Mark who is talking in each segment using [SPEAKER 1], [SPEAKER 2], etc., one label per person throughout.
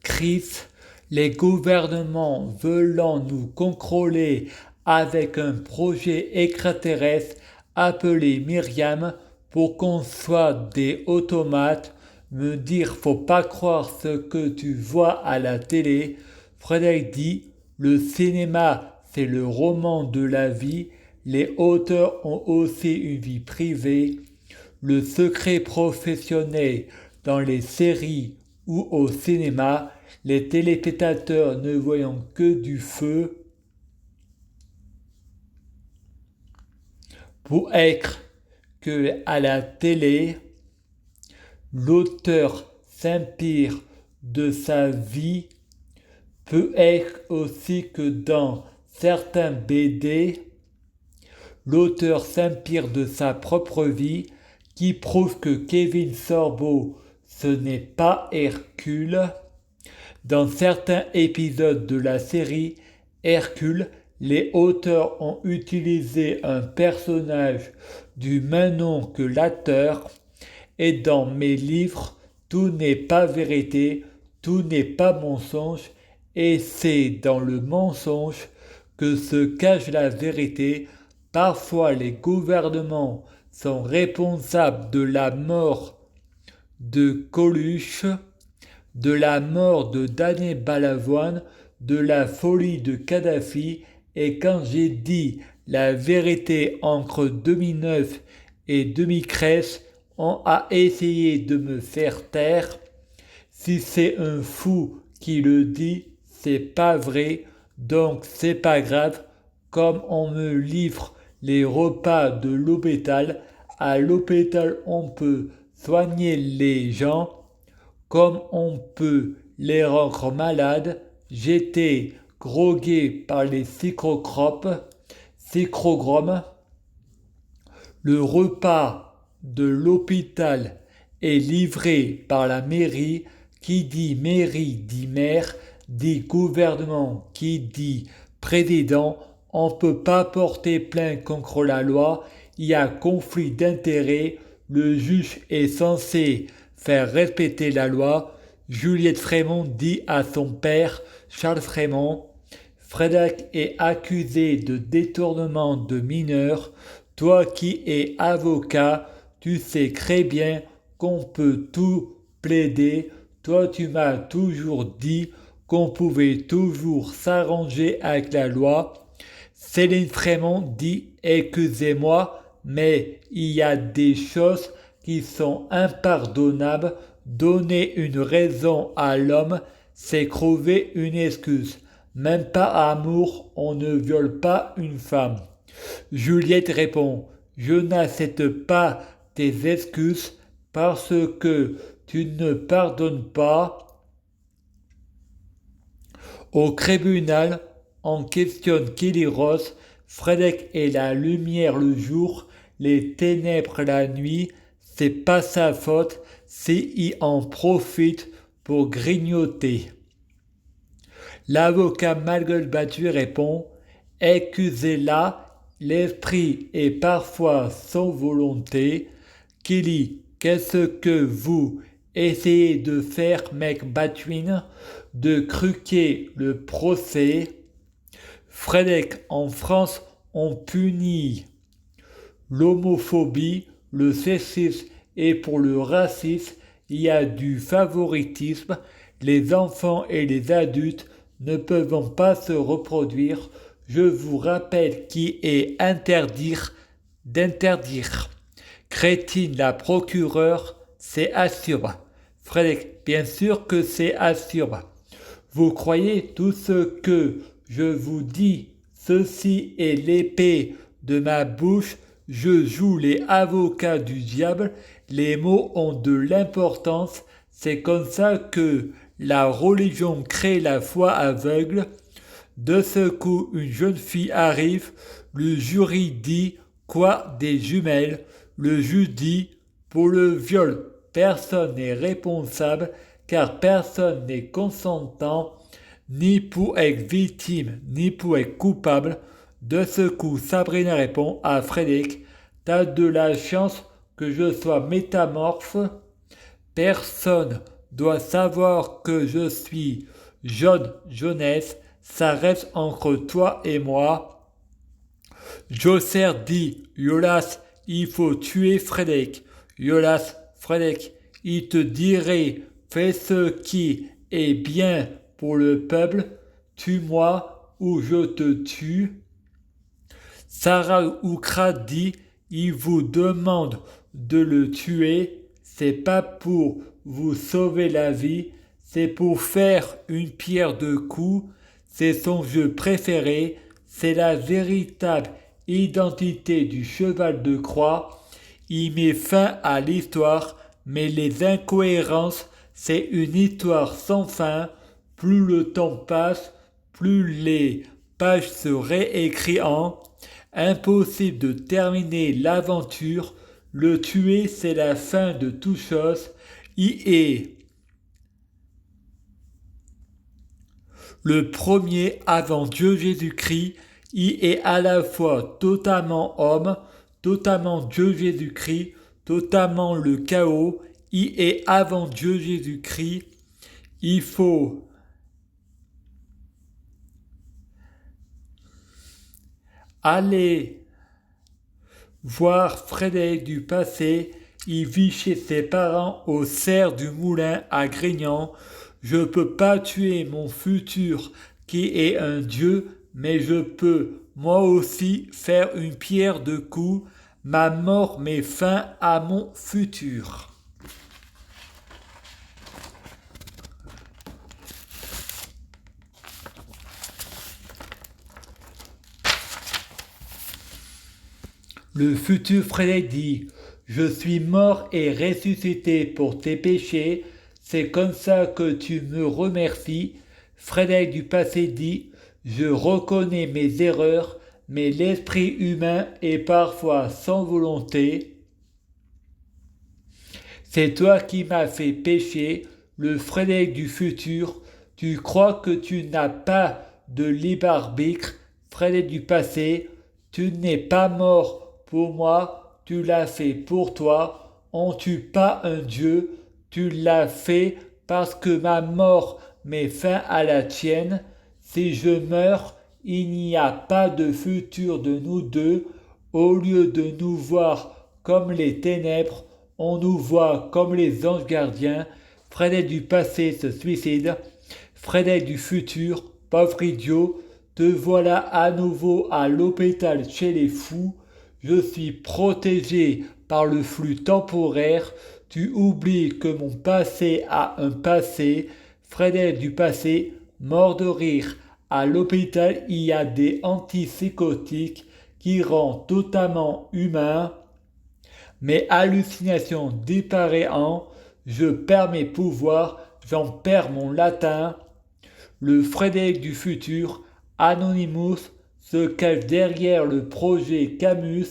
[SPEAKER 1] crise, les gouvernements voulant nous contrôler avec un projet extraterrestre appelé Myriam pour qu'on soit des automates, me dire faut pas croire ce que tu vois à la télé. Frédéric dit le cinéma c'est le roman de la vie, les auteurs ont aussi une vie privée, le secret professionnel dans les séries ou au cinéma, les téléspectateurs ne voyant que du feu pour être que à la télé, l'auteur s'inspire de sa vie peut être aussi que dans certains BD, l'auteur s'inspire de sa propre vie qui prouve que Kevin Sorbo ce n'est pas Hercule. Dans certains épisodes de la série Hercule, les auteurs ont utilisé un personnage du même nom que l'acteur et dans mes livres, tout n'est pas vérité, tout n'est pas mensonge et c'est dans le mensonge que se cache la vérité. Parfois les gouvernements sont responsables de la mort de Coluche, de la mort de Daniel Balavoine, de la folie de Kadhafi, et quand j'ai dit la vérité entre 2009 et 2013, on a essayé de me faire taire. Si c'est un fou qui le dit, c'est pas vrai, donc c'est pas grave, comme on me livre les repas de l'hôpital, à l'hôpital on peut soigner les gens, comme on peut les rendre malades. J'étais drogué par les psychrogromes. Le repas de l'hôpital est livré par la mairie. Qui dit mairie dit maire, dit gouvernement, qui dit président. On ne peut pas porter plainte contre la loi. Il y a conflit d'intérêts. Le juge est censé faire respecter la loi. Juliette Frémont dit à son père, Charles Frémont, Frédéric est accusé de détournement de mineurs. Toi qui es avocat, tu sais très bien qu'on peut tout plaider. Toi tu m'as toujours dit qu'on pouvait toujours s'arranger avec la loi. Céline Frémont dit excusez-moi, mais il y a des choses qui sont impardonnables. Donner une raison à l'homme, c'est trouver une excuse. Même par amour, on ne viole pas une femme. Juliette répond, je n'accepte pas tes excuses parce que tu ne pardonnes pas. Au tribunal, on questionne Kelly Ross. Frédéric est la lumière le jour, les ténèbres la nuit. C'est pas sa faute s'il en profite pour grignoter. L'avocat Malgueule Battu répond excusez-la, l'esprit est parfois sans volonté. Kelly, qu'est-ce que vous essayez de faire, mec Batwin? De truquer le procès. Frédéric, en France, on punit l'homophobie, le sexisme et pour le racisme, il y a du favoritisme. Les enfants et les adultes ne peuvent pas se reproduire. Je vous rappelle qu'il est d'interdire. Crétine la procureure, c'est assuré. Frédéric, bien sûr que c'est assuré. Vous croyez tout ce que je vous dis, ceci est l'épée de ma bouche, je joue les avocats du diable, les mots ont de l'importance, c'est comme ça que la religion crée la foi aveugle. De ce coup, une jeune fille arrive, le jury dit quoi des jumelles, le juge dit pour le viol, personne n'est responsable car personne n'est consentant ni pour être victime ni pour être coupable. De ce coup, Sabrina répond à Frédéric, t'as de la chance que je sois métamorphe. Personne doit savoir que je suis Jonas, ça reste entre toi et moi. Joser dit, Jonas, il faut tuer Frédéric. Jonas, Frédéric, il te dirait, fais ce qui est bien pour le peuple, tue-moi ou je te tue. Sarah Oukra dit, il vous demande de le tuer, c'est pas pour vous sauver la vie, c'est pour faire une pierre de coups, c'est son jeu préféré, c'est la véritable identité du cheval de croix, il met fin à l'histoire, mais les incohérences, c'est une histoire sans fin, plus le temps passe, plus les pages se réécrivent. Impossible de terminer l'aventure, le tuer c'est la fin de toute chose, il est le premier avant Dieu Jésus-Christ, il est à la fois totalement homme, totalement Dieu Jésus-Christ, totalement le chaos, il est avant Dieu Jésus-Christ, il faut aller voir Frédéric du passé, il vit chez ses parents au cerf du moulin à Grignan. Je peux pas tuer mon futur qui est un dieu, mais je peux moi aussi faire une pierre de coups. Ma mort met fin à mon futur. Le futur Frédéric dit, je suis mort et ressuscité pour tes péchés, c'est comme ça que tu me remercies. Frédéric du passé dit, je reconnais mes erreurs, mais l'esprit humain est parfois sans volonté. C'est toi qui m'as fait pécher, le Frédéric du futur, tu crois que tu n'as pas de libre arbitre, Frédéric du passé, tu n'es pas mort pour moi, tu l'as fait pour toi, on tue pas un Dieu, tu l'as fait parce que ma mort met fin à la tienne. Si je meurs, il n'y a pas de futur de nous deux. Au lieu de nous voir comme les ténèbres, on nous voit comme les anges gardiens. Frédéric du passé se suicide. Frédéric du futur, pauvre idiot, te voilà à nouveau à l'hôpital chez les fous. Je suis protégé par le flux temporaire. Tu oublies que mon passé a un passé. Frédéric du passé, mort de rire. À l'hôpital, il y a des antipsychotiques qui rendent totalement humain. Mes hallucinations disparaissent. Je perds mes pouvoirs, j'en perds mon latin. Le Frédéric du futur, Anonymous, se cache derrière le projet Camus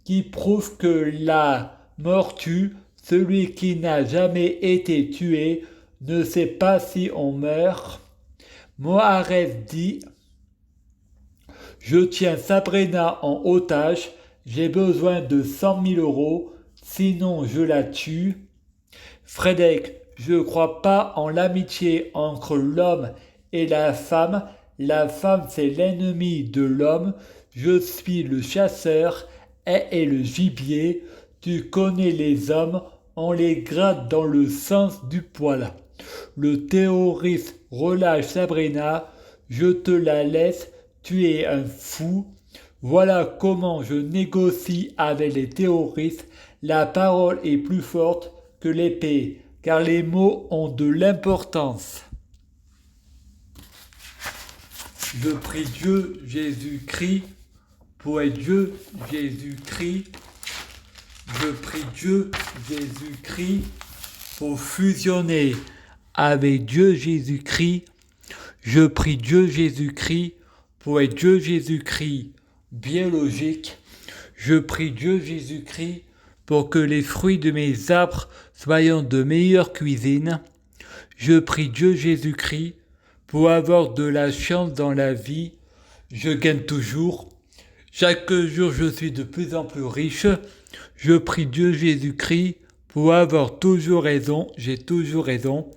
[SPEAKER 1] qui prouve que la mort tue, celui qui n'a jamais été tué ne sait pas si on meurt. Moarez dit, je tiens Sabrina en otage, j'ai besoin de 100 000 euros, sinon je la tue. Frédéric, je ne crois pas en l'amitié entre l'homme et la femme c'est l'ennemi de l'homme, je suis le chasseur, elle est le gibier, tu connais les hommes, on les gratte dans le sens du poil. Le terroriste relâche Sabrina, je te la laisse, tu es un fou. Voilà comment je négocie avec les terroristes, la parole est plus forte que l'épée, car les mots ont de l'importance. Je prie Dieu Jésus-Christ pour être Dieu Jésus-Christ. Je prie Dieu Jésus-Christ pour fusionner avec Dieu Jésus-Christ. Je prie Dieu Jésus-Christ pour être Dieu Jésus-Christ biologique. Je prie Dieu Jésus-Christ pour que les fruits de mes arbres soient de meilleure cuisine. Je prie Dieu Jésus-Christ pour avoir de la chance dans la vie. Je gagne toujours. Chaque jour, je suis de plus en plus riche. Je prie Dieu Jésus-Christ pour avoir toujours raison, j'ai toujours raison.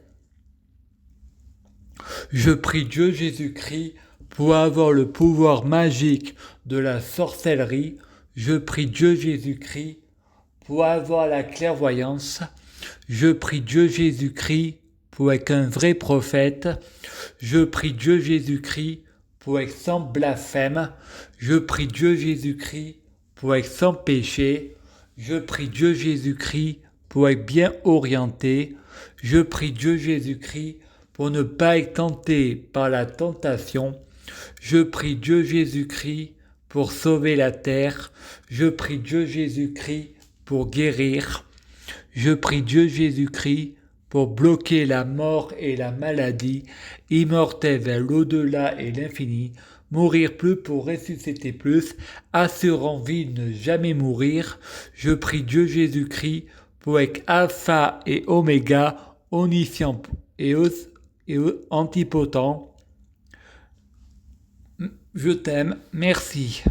[SPEAKER 1] Je prie Dieu Jésus-Christ pour avoir le pouvoir magique de la sorcellerie. Je prie Dieu Jésus-Christ pour avoir la clairvoyance. Je prie Dieu Jésus-Christ pour être un vrai prophète. Je prie Dieu Jésus-Christ pour être sans blasphème. Je prie Dieu Jésus-Christ pour être sans péché. Je prie Dieu Jésus-Christ pour être bien orienté. Je prie Dieu Jésus-Christ pour ne pas être tenté par la tentation. Je prie Dieu Jésus-Christ pour sauver la terre. Je prie Dieu Jésus-Christ pour guérir. Je prie Dieu Jésus-Christ pour bloquer la mort et la maladie, immortel vers l'au-delà et l'infini, mourir plus pour ressusciter plus, assurant vie ne jamais mourir. Je prie Dieu Jésus-Christ pour être alpha et oméga, omniscient et antipotent. Je t'aime, merci.